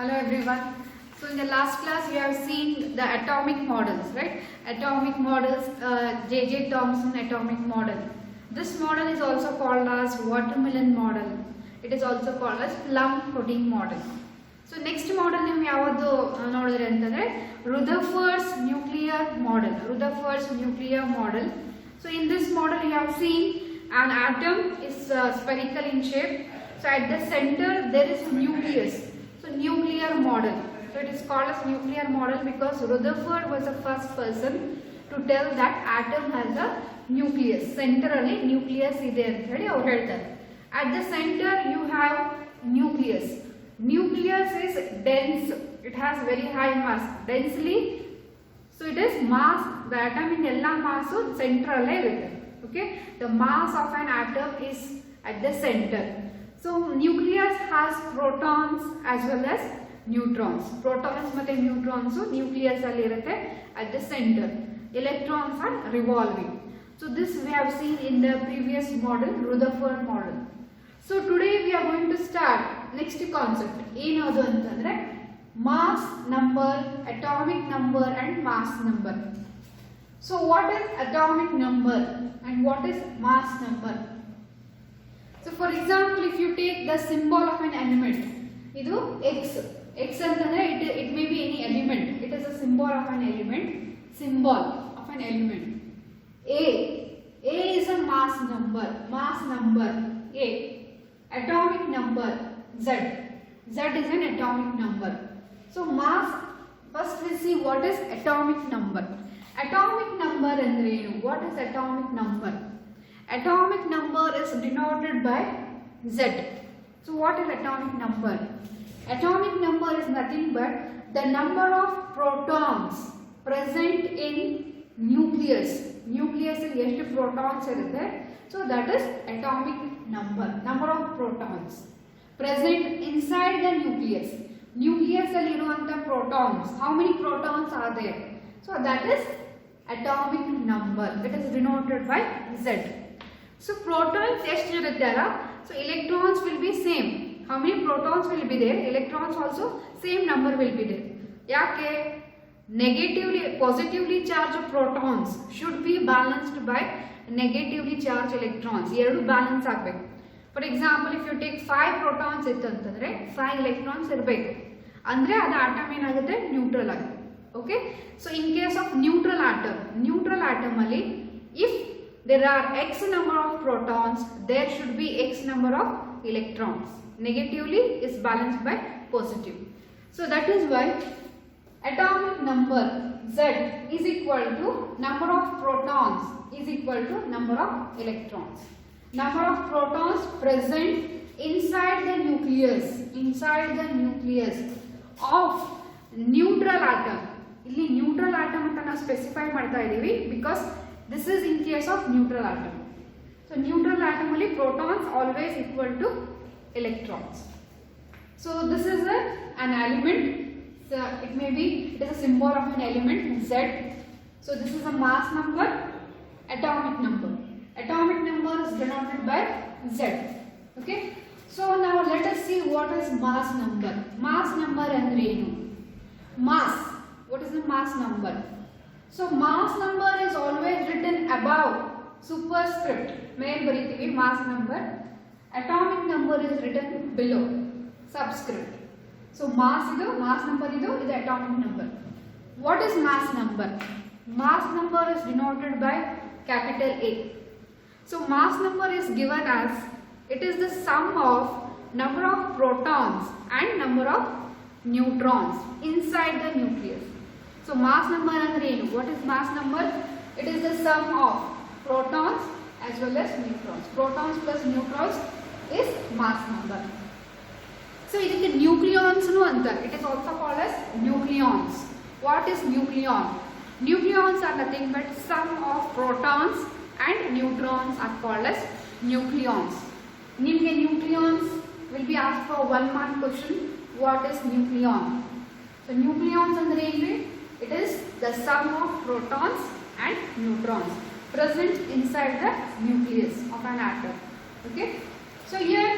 Hello everyone. So in the last class we have seen the atomic models, right? Atomic models, J.J. Thomson atomic model. This model is also called as watermelon model. It is also called as plum pudding model. So next model ನೀವು ಯಾವುದು ನೋಡಿದ್ರೆ ಅಂತಂದ್ರೆ Rutherford's nuclear model. Rutherford's nuclear model. So in this model you have seen an atom is spherical in shape. So at the center there is nucleus. So nuclear model. So it is called as nuclear model because Rutherford was the first person to tell that atom has a nucleus. Centrally nucleus ಇದೆ ಅಂತ ಹೇಳಿ ಅವರು ಹೇಳ್ತಾರೆ. At the center you have nucleus. Nucleus is dense. It has very high mass. Densely, so it is mass. The atom in ಎಲ್ಲ mass centrally ಇರುತ್ತೆ. Okay, the mass of an atom is at the center. So nucleus has protons as well as neutrons. Protons ಮತ್ತೆ neutrons nucleus ಅಲ್ಲಿ ಇರುತ್ತೆ at the center. Electrons are revolving. So this we have seen in the previous model, Rutherford model. So today we are going to start next concept. ಏನದು ಅಂತಂದ್ರೆ mass number, atomic number and mass number. So what is atomic number and what is mass number? So for example, if you take the symbol of an element, idu x antandre it may be any element. It is a symbol of an element. Symbol of an element. A is a mass number. Mass number A. Atomic number Z. Z is an atomic number. So mass, first we see what is atomic number. Atomic number andre enu? What is atomic number? Atomic number is denoted by Z. So what is atomic number? Atomic number is nothing but the number of protons present in nucleus. Nucleus il ಎಷ್ಟು protons irutte, so that is atomic number. Number of protons present inside the nucleus. Nucleus alli iruvanta protons, how many protons are there? So that is atomic number. It is denoted by Z. So protons ಎಷ್ಟು ಇರುತ್ತೆ ಅಲ್ಲ, so electrons will be same. How many protons will be there? Electrons also same number will be there. ಯಾಕೆ? Negatively, positively charged protons should be balanced by negatively charged electrons. ಎರಡು balance ಆಗಬೇಕು. For example if you take 5 protons ಇತ್ತು ಅಂತಂದ್ರೆ 5 electrons ಇರಬೇಕು, ಅಂದ್ರೆ ಅದು atom ಏನಾಗುತ್ತೆ, neutral ಆಗುತ್ತೆ. Okay, so in case of neutral atom ಅಲ್ಲಿ if there are x number of protons, there should be x number of electrons. Negatively is balanced by positive. So that is why atomic number Z is equal to number of protons is equal to number of electrons. Number of protons present inside the nucleus of neutral atom. ಇಲ್ಲಿ neutral atom ಅಂತ ನಾವು specify ಮಾಡ್ತಾ ಇದೀವಿ because this is in case of neutral atom. So neutral atom only protons always equal to electrons. So this is an element. So it may be, it is a symbol of an element Z. So this is a mass number, atomic number. Atomic number is denoted by Z. Okay. So now let us see what is mass number. Mass number andre enu? Mass. What is the mass number? So mass number is always written above superscript. ಮೇಲೆ ಬರೀತೀವಿ mass number. Atomic number is written below subscript. So mass number ಇದು atomic number. What is mass number? Mass number is denoted by capital A. So mass number is given as it is the sum of number of protons and number of neutrons inside the nucleus. So mass number andre enu? What is mass number? It is the sum of protons as well as neutrons. Protons plus neutrons is mass number. So ಇದಕ್ಕೆ nucleons nu antar. It is also called as nucleons. What is nucleon? Nucleons are nothing but sum of protons and neutrons are called as nucleons. ನಿಮಗೆ nucleons will be asked for 1 mark question. What is nucleon? So nucleons andre ಏನು? It is the sum of protons and neutrons present inside the nucleus of an atom. Okay. So here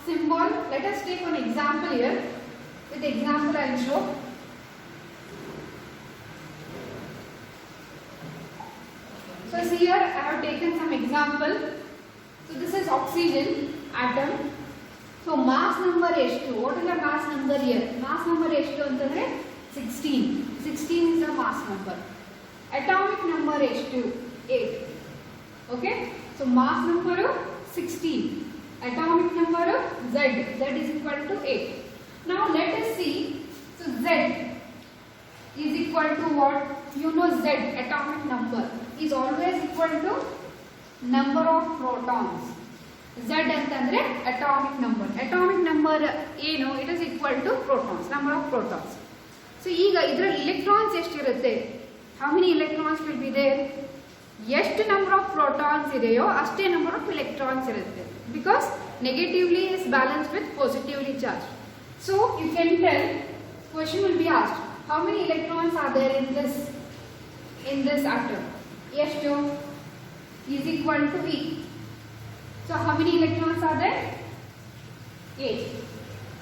symbol, let us take one example here. with example I will show. So here I have taken some example. So this is oxygen atom. So mass number ಎಷ್ಟು? What is the mass number here? Mass number ಎಷ್ಟು ಅಂತಂದ್ರೆ 16. 16 is the mass number. Atomic number ಎಷ್ಟು? 8. Okay? So mass number 16. Atomic number Z. Z is equal to 8. Now let us see. So Z is equal to what? You know Z, atomic number, is always equal to number of protons. Z ಅಂತಂದ್ರೆ atomic number. Atomic number ಏನು? It is equal to protons, number of protons. So ಈಗ ಇದರಲ್ಲಿ electrons ಎಷ್ಟಿರುತ್ತೆ? How many electrons will be there? ಎಷ್ಟು number of protons ಇದೆಯೋ ಅಷ್ಟೇ number of electrons ಇರುತ್ತೆ. Because negatively is balanced with positively charged. So you can tell, question will be asked, how many electrons are there in this atom? ಎಷ್ಟು is equal to E. So how many electrons are there? 8.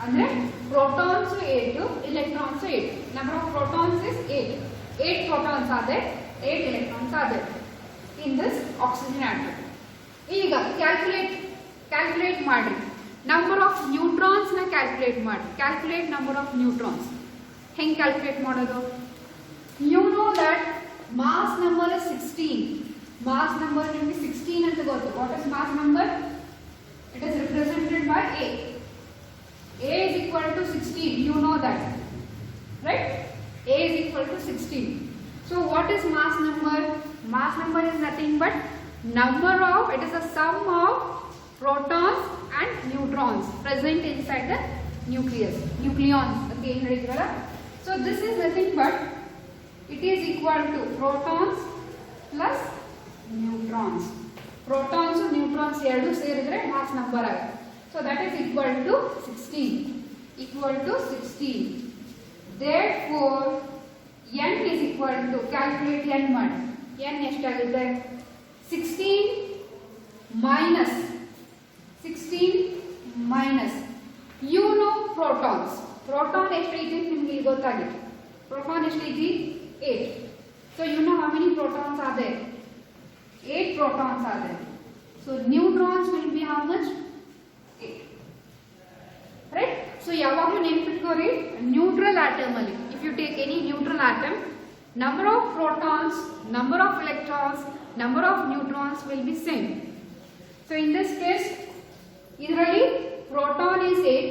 Andre protons 8, electrons 8. Number of protons is 8. 8 protons are there, 8 electrons are there in this oxygen atom. ಈಗ calculate ಮಾಡಿ. Number of neutrons na calculate ಮಾಡಿ. Calculate number of neutrons. ಹೆಂಗೆ calculate ಮಾಡೋದು? You know that mass number is 16. Mass number will be 16 ಅಂತ ಗೊತ್ತು. What is mass number? It is represented by A. A is equal to 16. You know that, right? A is equal to 16. So what is mass number? Mass number is nothing but number of, it is a sum of protons and neutrons present inside the nucleus. Nucleons. Okay, so this is nothing but it is equal to protons plus neutrons. Protons and neutrons ಎರಡು ಸೇರಿದ್ರೆ mass number ಆಗುತ್ತೆ. So that is equal to 16. Equal to 16. Therefore n is equal to, calculate n ಮಾಡಿ. n ಎಷ್ಟಾಗುತ್ತೆ? 16 minus you know protons. Proton ಎಷ್ಟೈತಿ ನಿಮಗೆ ಗೊತ್ತಾಗಿದೆ. Proton ಎಷ್ಟೈತಿ? 8. So you know how many protons are there? 8 protons are there. So neutrons will be how much? 8. Right? So ಯಾವಾಗಲೂ ನೆನಪಿಟ್ಕೋರಿ, neutral atom ಅಲ್ಲಿ, if you take any neutral atom, number of protons, number of electrons, number of neutrons will be same. So in this case, ಇದರಲ್ಲಿ proton is 8,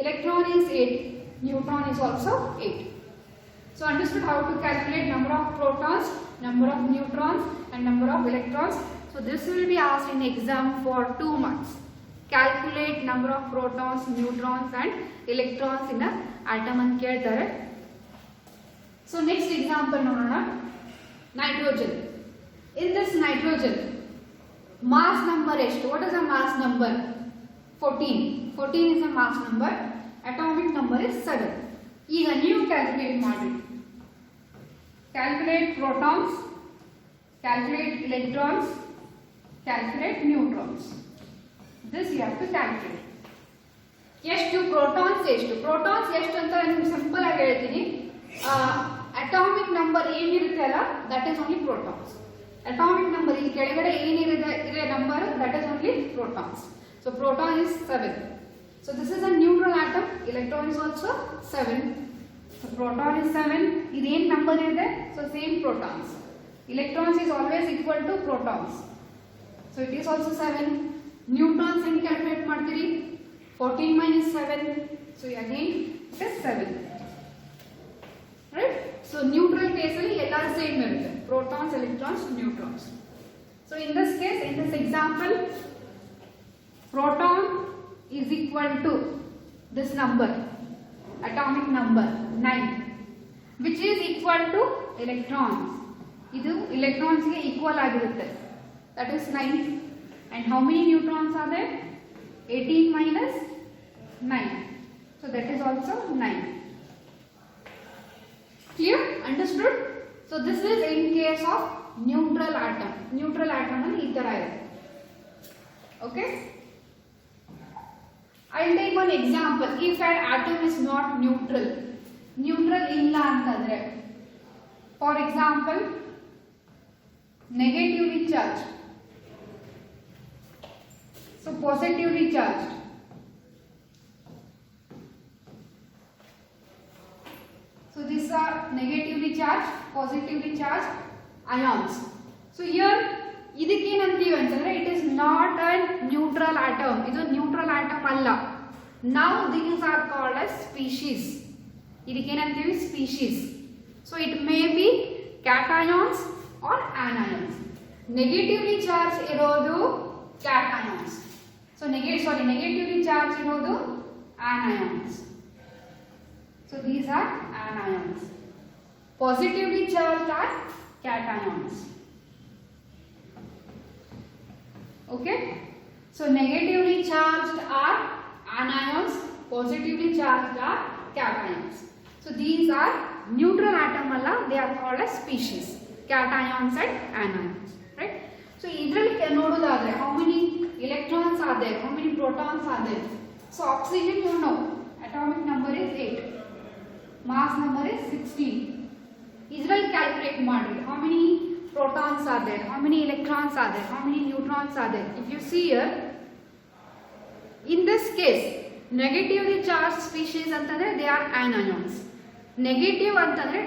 electron is 8, neutron is also 8. So understood how to calculate number of protons, number of neutrons and number of electrons. So this will be asked in exam for 2 marks. Calculate number of protons, neutrons and electrons in a atom ಅಂತ ಕೇಳ್ತಾರೆ. So next example ನೋಡೋಣ. Nitrogen. In this nitrogen, mass number ಎಷ್ಟು? What is the mass number? 14. 14 is the mass number. Atomic number is 7. ಈಗ ನೀವು calculate ಮಾಡಿ. Calculate protons, calculate electrons, calculate neutrons. This you have to calculate. ಎಷ್ಟು protons ಎಷ್ಟು? Protons ಎಷ್ಟು ಅಂತ ನಾನು simple ಆಗಿ ಹೇಳ್ತೀನಿ. Atomic number ಏನಿರುತ್ತೆ ಅಲ್ಲ, that is only protons. Atomic number ಈ ಕೆಳಗಡೆ ಏನಿದೆ number, that is only protons. So proton is 7. So this is a neutral atom. Electron is also 7. So proton is 7. This number is there. So same protons. Electrons is always equal to protons. So it is also 7. Neutrons and calculate ಮಾಡ್ತೀರಿ. 14 minus 7. So again it is 7. Right? So neutral case ಅಲ್ಲಿ ಎಲ್ಲ same ಇರುತ್ತೆ. Protons, electrons, neutrons. So in this case, in this example, proton is equal to this number, atomic number 9, which is equal to electrons. Idu electrons ge equal agirutte, that is 9. And how many neutrons are there? 18 minus 9. So that is also 9. Clear? Understood? So this is in case of neutral atom. Neutral atom is ee tara irutte. Okay? I will take one example. If an atom is not neutral, neutral. Neutral ಇಲ್ಲ ಅಂತಂದ್ರೆ for example negatively charge, so positively charge, so these are negatively charged, positively charged ions. So here ಇದಕ್ಕೆ ಏನಂತೀವಿ ಅಂತಂದ್ರೆ it is not a neutral atom, ಇದು neutral atom ಅಲ್ಲ. Now these are called as species. ಇದಕ್ಕೆ ಏನಂತೀವಿ species. So it may be cations or anions. Negatively charge ಇರೋದು cations, so negatively charge ಇರೋದು anions. So these are anions. Positively charged are cations. Okay? So negatively charged are anions, positively charged are cations. So these are neutral atom alla, they are called as species. Cations and anions. Right? So idralli nodudadre how many electrons are there, how many protons are there. So oxygen you know atomic number is 8. Mass number is 16. Israel calculate model. How many protons are there? How many electrons are there? How many neutrons are there? If you see here, in this case, negatively charged species antandre they are anions. Negative antandre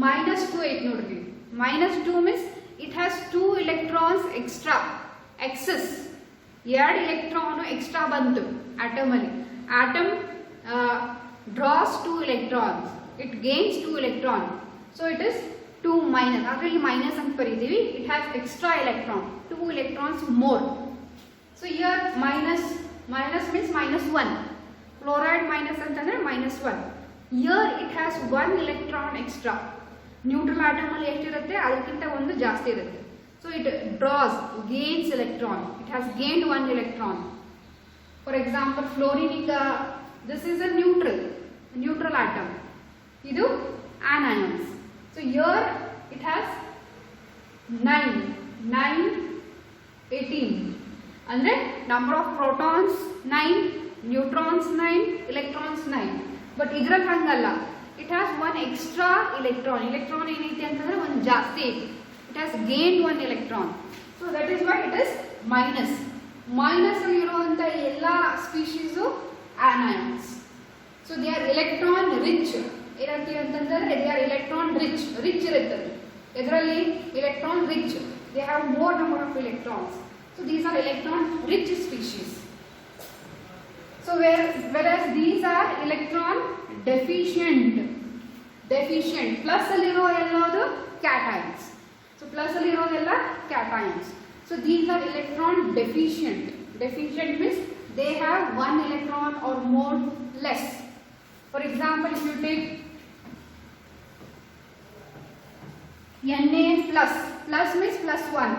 -2 8 nodri. -2 means it has 2 electrons extra, excess. 2 electron extra bantu atom alli. Atom draws 2 electrons, it gains 2 electrons, so it is 2 minus. Adರಲ್ಲಿ minus ಅಂತ ಬರೀತೀವಿ, it has extra electron, 2 electrons more. So here minus means -1. Fluoride minus ಅಂತಂದ್ರೆ -1. Here it has 1 electron extra. Neutral atom ಅಲ್ಲಿ ಎಷ್ಟಿರುತ್ತೆ ಅದಕ್ಕಿಂತ ಒಂದು ಜಾಸ್ತಿ ಇರುತ್ತೆ. So it draws, gains electron, it has gained 1 electron. For example fluorine, this is a neutral atom. Idu anions. So here it has 9, 18. Andre number of protons 9, neutrons 9, electrons 9. But idral hangalla. It has 1 extra electron. Electron ಏನೈತಿ ಅಂತಂದ್ರೆ ಒಂದು ಜಾಸ್ತಿ ಐತಿ. It has gained 1 electron. So that is why it is minus. Minus ಅಲ್ಲಿ ಇರುವಂತ ಎಲ್ಲಾ species anions. So they are electron rich. ಏನಂತ ಅಂತಂದ್ರೆ they are electron rich ಇರುತ್ತೆ. ಇದರಲ್ಲಿ electron rich. They have more number of electrons. So these are electron rich species. So whereas these are electron deficient. Plus alliro ಎಲ್ಲೋದು cations. So plus alliro cations. So these are electron deficient. Deficient means they have 1 electron or more less. For example, if you take Na plus means +1,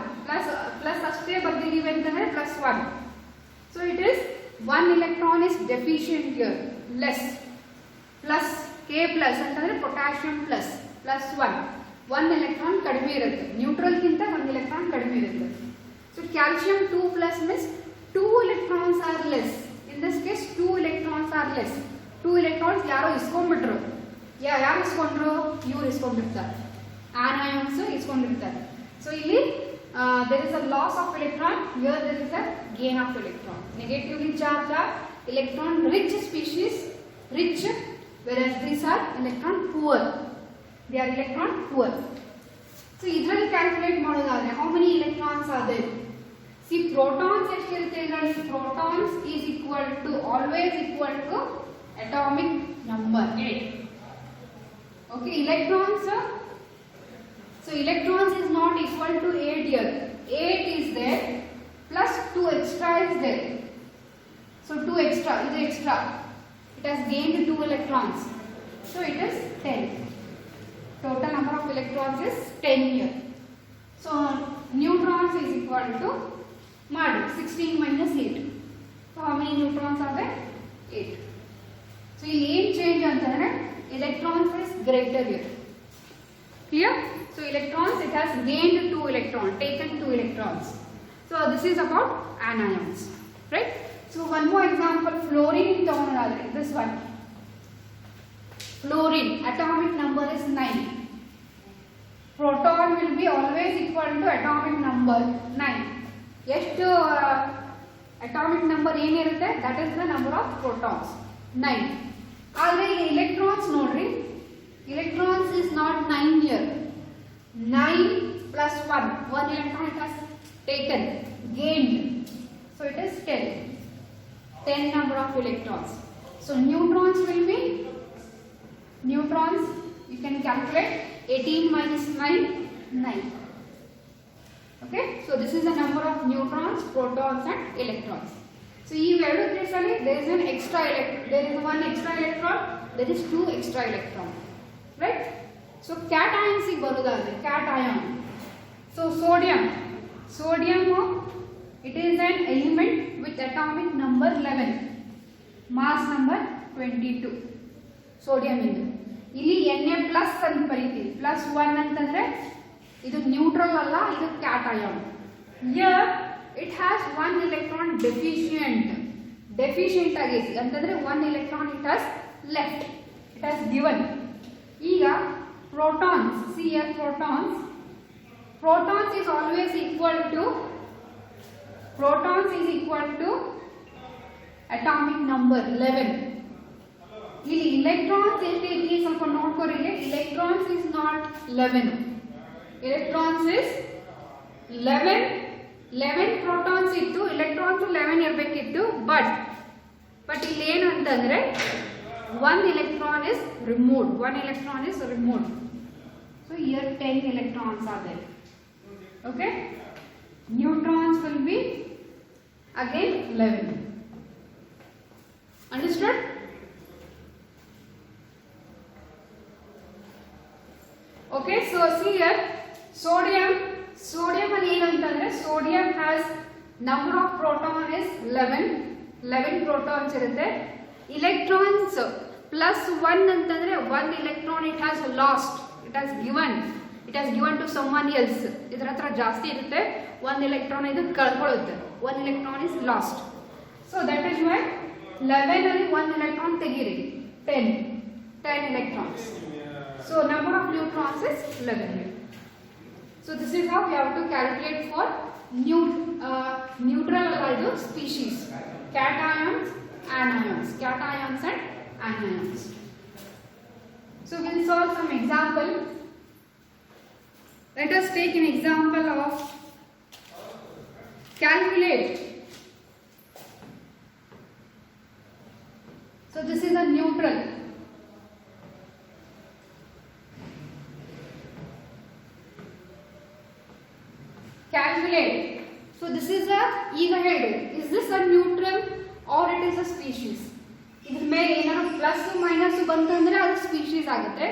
plus ಅಷ್ಟೇ ಬರ್ದಿದ್ದೀವಿ ಅಂತಂದ್ರೆ +1. So it is 1 electron is deficient here, less. Plus K plus ಅಂತಂದ್ರೆ potassium +1 electron ಕಡಿಮೆ ಇರುತ್ತೆ. Neutral ಗಿಂತ 1 electron ಕಡಿಮೆ ಇರುತ್ತೆ. So calcium 2+ means 2 electrons are less. In this case 2 electrons are less. 2 electrons ಯಾರೋ ಇಸ್ಕೊಂಡ್ಬಿಟ್ರು. ಯಾರು ಇಸ್ಕೊಂಡ್ರು? ಇವ್ರು ಇಸ್ಕೊಂಡಿರ್ತಾರೆ. Anions ಇಸ್ಕೊಂಡಿರ್ತಾರೆ. So ಇಲ್ಲಿ there is a loss of electron, here there is a gain of electron. Negatively charged are electron rich species, rich, whereas these are electron poor. They are electron poor. So ಇದರಲ್ಲಿ calculate ಮಾಡೋದಾದ್ರೆ how many electrons are there? See protons ಎಷ್ಟಿರುತ್ತೆ ಇದರಲ್ಲಿ? Protons is always equal to atomic number 8. Okay, electrons. So electrons is not equal to 8 here. 8 is there plus 2 extra is there. So 2 extra is extra. It has gained 2 electrons. So it is 10. Total number of electrons is 10 here. So neutrons is equal to 16 minus 8. So how many neutrons are there? 8. So in 8 change antare electrons is greater here. Clear? So electrons, it has gained 2 electrons, taken 2 electrons. So this is about anions, right? So one more example, fluorine, this one. Fluorine atomic number is 9. Proton will be always equal to atomic number 9. ಎಷ್ಟು atomic number ಏನಿರುತ್ತೆ that is the number of protons 9. ಆದರೆ electrons ನೋಡ್ರಿ, electrons is not 9 here. 9 plus 1 electron it has taken, gained, so it is 10 number of electrons. So neutrons will be, neutrons you can calculate 18 minus 9. Okay, so this is the number of neutrons, protons and electrons. So in every case there is an extra there is one extra electron, there is two extra electron, right? So cations ಗೆ ಬರೋದಾದ್ರೆ cation. So sodium it is an element with atomic number 11, mass number 22. sodium ಇದು ಇಲ್ಲಿ Na plus ಅಂತ ಬರೀತೀವಿ, plus 1 ಅಂತಂದ್ರೆ ಇದು neutral ಅಲ್ಲ, ಇದು cation. Here it has one electron deficient ಆಗೈತಿ ಅಂತಂದ್ರೆ one electron it has left, it has given. ಈಗ protons, see here protons is always equal to atomic number 11. ಇಲ್ಲಿ electrons ಎಷ್ಟೈತಿ ಸ್ವಲ್ಪ ನೋಡ್ಕೊರಿ, electrons is not 11, electrons is 11 protons ಇತ್ತು, electrons 11 ಇರಬೇಕಿತ್ತು, but ಇಲ್ಲಿ ಏನು ಅಂತಂದ್ರೆ one electron is removed. So here 10 electrons are there. Okay, neutrons will be again 11. Understood? Okay, so see here sodium ಅಲ್ಲಿ ಏನು ಅಂತಂದ್ರೆ sodium has number of proton is 11 protons ಇರುತ್ತೆ. electrons plus 1 ಅಂತಂದ್ರೆ 1 electron it has lost, it has given to someone else. ಇದರ ಹತ್ರ ಜಾಸ್ತಿ ಇರುತ್ತೆ, 1 electron ಇದು ಕಳ್ಕೊಳ್ಳುತ್ತೆ, 1 electron is lost. So that is why 11 ಅಲ್ಲಿ 1 electron ತೆಗೀರಿ, 10 electrons. So number of neutrons is 11 here. So this is how we have to calculate for neutral species, cations and anions. So we'll solve some example. Let us take an example of calculate. So this is a neutral. Calculate. So this is a ಈಗ ಹೇಳಿ, is this a neutral or it is a species? ಇದ್ರ ಮೇಲೆ ಏನಾದ್ರು plus minus ಬಂತಂದ್ರೆ ಅದು species ಆಗುತ್ತೆ.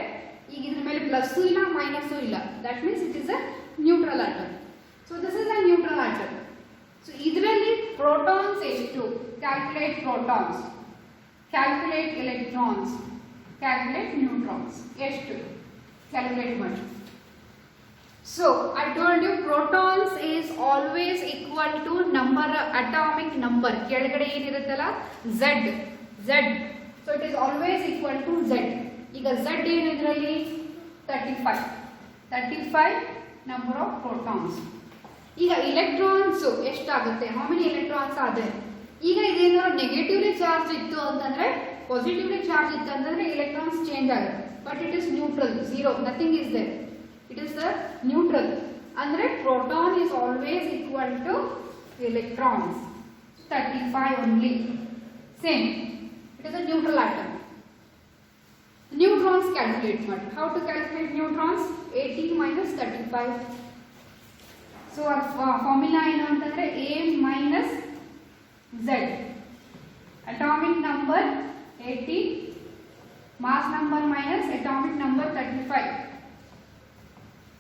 ಈಗ ಇದ್ರ ಮೇಲೆ ಪ್ಲಸ್ ಇಲ್ಲ ಮೈನಸ್ ಇಲ್ಲ, that means it is a neutral atom. So this is a neutral atom. So ಇದರಲ್ಲಿ protons ಎಷ್ಟು? Calculate protons, calculate electrons, calculate neutrons. ಎಷ್ಟು? Calculate ಮಾಡಿ. So I told you protons is always equal to number, atomic number. ಕೆಳಗಡೆ ಏನಿರುತ್ತಲ್ಲ Z. So it is always equal to Z. ಈಗ Z ಏನಿದ್ರಲ್ಲಿ 35 number of protons. ಈಗ electrons ಎಷ್ಟಾಗುತ್ತೆ? How many electrons are there? ಈಗ ಇದೇನಾದ್ರು negatively charge ಇತ್ತು ಅಂತಂದ್ರೆ, positively charge ಇತ್ತು ಅಂತಂದ್ರೆ electrons change ಆಗುತ್ತೆ, but it is neutral, zero, nothing is there. It is the neutral. Andre proton is always equal to electrons, 35 only. Same, it is a neutral atom. Neutrons calculate what? How to calculate neutrons? 18 minus 35. So our formula ಏನು ಅಂತಂದ್ರೆ A minus Z. Atomic number 80, mass number minus atomic number 35.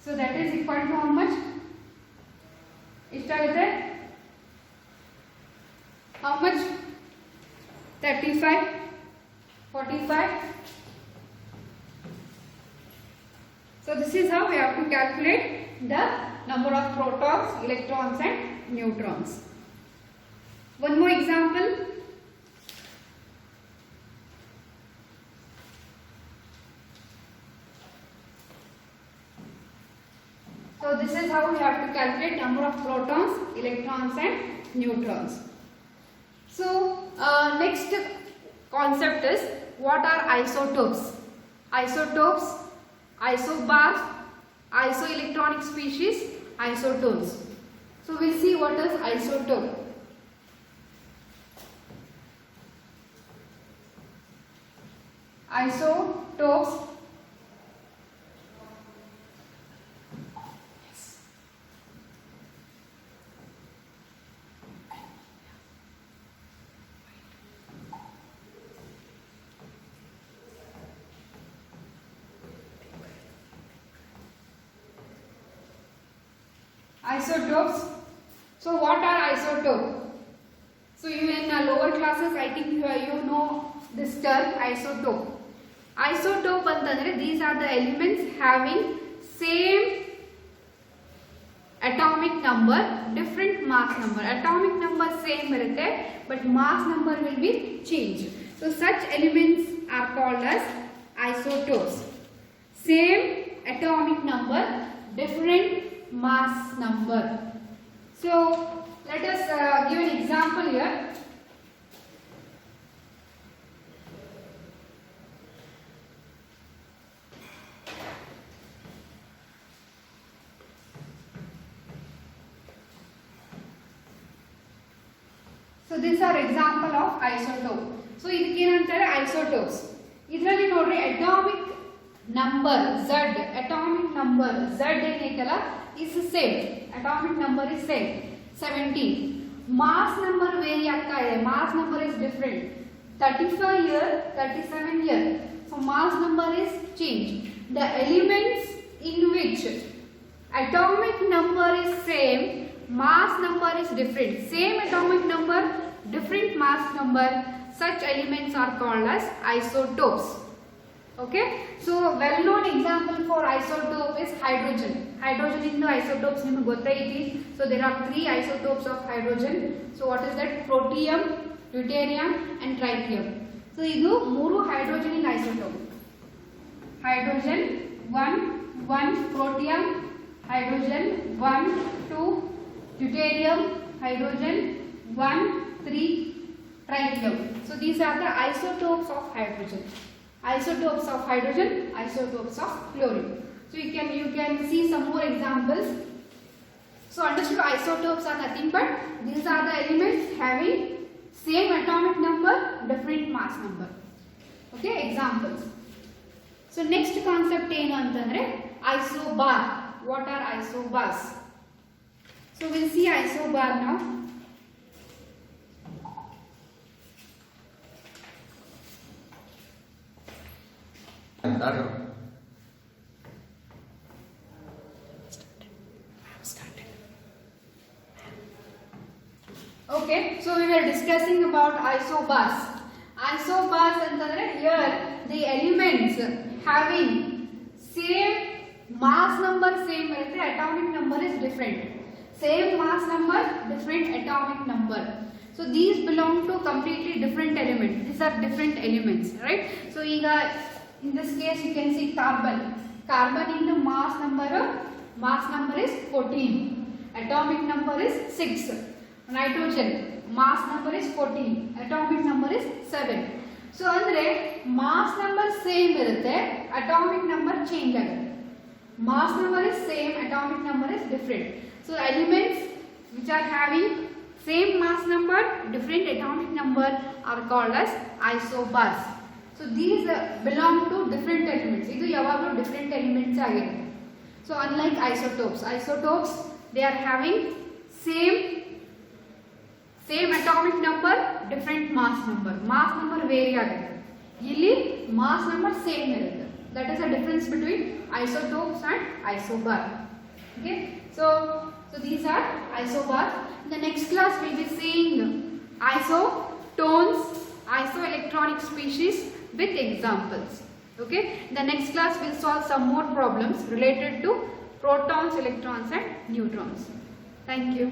So that is equal to how much? ಎಷ್ಟಾಗುತ್ತೆ? How much? 35, 45. So this is how we have to calculate the number of protons, electrons and neutrons. One more example. So this is how we have to calculate number of protons, electrons and neutrons. So next concept is what are isotopes? Isotopes, isobars, isoelectronic species, isotones. So we'll see what is isotope. Isotopes isotopes. So what are isotopes? So you in lower classes, I think you know this term isotope. Isotope antandre these are the elements having same atomic number, different mass number. Atomic number same irutte, but mass number will be changed. So such elements are called as isotopes. Same atomic number, different mass number. So let us give an example here. So these are example of isotope. So ಇದಕ್ಕೆ ಏನಂತಾರೆ isotopes. ಇದರಲ್ಲಿ ನೋಡ್ರಿ atomic number Z ಏನೈತಲ್ಲ is same. Atomic number is same 17. Mass number vary ಆಗ್ತಾ ಇದೆ. Mass number is different. 35 here, 37 here. So mass number is changed. The elements in which atomic number is same, mass number is different. Same atomic number, different mass number. Such elements are called as isotopes. Okay. So well known example for isotope is hydrogen. Hydrogen in the isotopes niಮಗೆ ಗೊತ್ತೈತಿ. So there are 3 isotopes of hydrogen. So what is that? Protium, deuterium and tritium. So ಇದು ಮೂರು hydrogen in isotope. Hydrogen 1 protium, hydrogen 1 2 deuterium, hydrogen 1 3 tritium. So these are the isotopes of hydrogen. Isotopes of hydrogen, isotopes of chlorine. So you can see some more examples. So understood, isotopes are nothing but these are the elements having same atomic number, different mass number. Okay, examples. So next concept ಏನು ಅಂತಂದ್ರೆ isobar. What are isobars? So we'll see isobar now. Okay, so we were discussing about isobars. Isobars antandre here the elements having same mass number same irutte, atomic number is different. Same mass number, different atomic number. So these belong to completely different elements. These are different elements, right? So in this case you can see carbon. Carbon in the mass number is 14. Atomic number is 6. Nitrogen mass number is 14. Atomic number is 7. So andre mass number same irutte, atomic number change agutte. Mass number is same, atomic number is different. So elements which are having same mass number, different atomic number are called as isobars. So these belong to different elements. Idu yavaglu different elements agide. So unlike isotopes they are having same atomic number, different mass number. Mass number vary agide. Illi mass number same irutte. That is the difference between isotopes and isobar. Okay, so these are isobars. In the next class we will be seeing isotones, isoelectronic species with examples. Okay, in the next class we will solve some more problems related to protons, electrons and neutrons. Thank you.